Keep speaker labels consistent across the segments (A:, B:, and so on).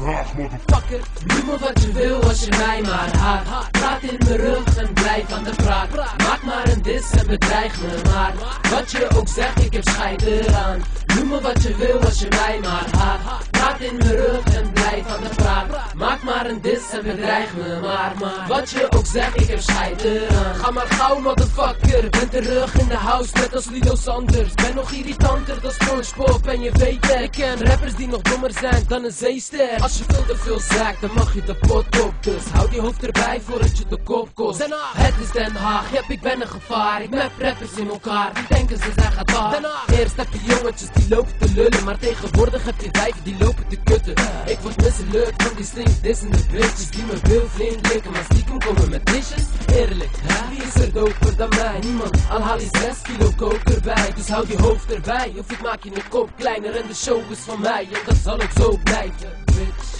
A: Haag, motherfucker.
B: Noem me wat je wil als je mij maar haat. Praat in mijn rug en blijf aan de praat. Maak maar een dis en bedreig me maar. Wat je ook zegt, ik heb scheid eraan. Noem me wat je wil als je mij maar haat. Praat in mijn rug en blijf aan de praat. Maak maar een dis en bedreig me maar. Wat je ook zegt, ik heb scheid eraan. Ga maar gauw, motherfucker. Ben terug in de house, net als Lido Sanders. Ben nog irritanter dan SpongeBob en je weet het. Ik ken rappers die nog dommer zijn dan een zeester. Als je veel te veel zaakt, dan mag je de pot op. Dus houd je hoofd erbij voordat je de kop kost. Het is Den Haag, yep, ik ben een gevaar. Ik map rappers in elkaar, die denken ze zijn gevaar. Eerst heb je jongetjes die lopen te lullen, maar tegenwoordig heb je wijven die lopen te kutten. Ik word misselijk van die stinks dissende bitches die me wil vriend likken, maar stiekem komen met dishes. Eerlijk, wie is er doper dan mij? Niemand, al haal je 6 kilo kook erbij. Dus houd je hoofd erbij, of ik maak je een kop kleiner en de show is van mij. En dat zal ook zo blijven.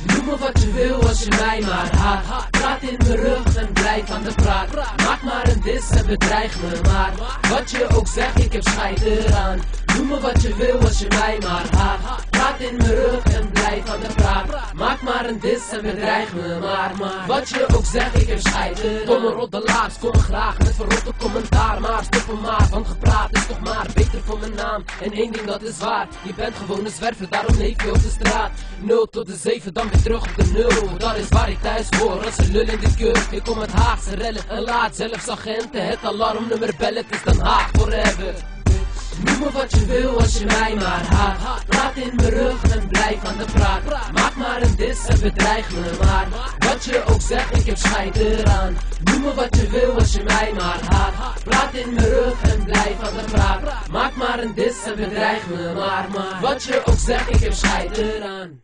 B: Noem me wat je wil als je mij maar haat. Praat in mijn rug en blijf aan de praat. Maak maar een dis en bedreig me maar. Wat je ook zegt, ik heb scheid eraan. Noem me wat je wil als je mij maar haat. Praat in mijn rug en blijf aan de praat. Maak maar een dis en bedreig me maar. Wat je ook zegt, ik heb scheid eraan. Domme roddelaars komen graag met verrotte commentaar. Maar stoppen maar, want gepraat is toch maar beter voor mijn naam. En één ding dat is waar, je bent gewoon een zwerver, daarom leef je op de straat. 0 tot de 7, dan weer terug op de 0. Dat is waar ik thuis hoor, als ze lullen in de keur. Ik kom met Haagse rellen en laat zelfs agenten het alarmnummer bellen. Het is Den Haag forever. Noem me wat je wil als je mij maar haat. Praat in mijn rug en blijf aan de praat. Maak maar een dis en bedreig me maar. Wat je ook zegt, ik heb scheid eraan. Noem me wat je wil als je mij maar haat. Praat in mijn rug en blijf aan de praat. Maak maar een dis en bedreig me maar. Wat je ook zegt, ik heb scheid eraan.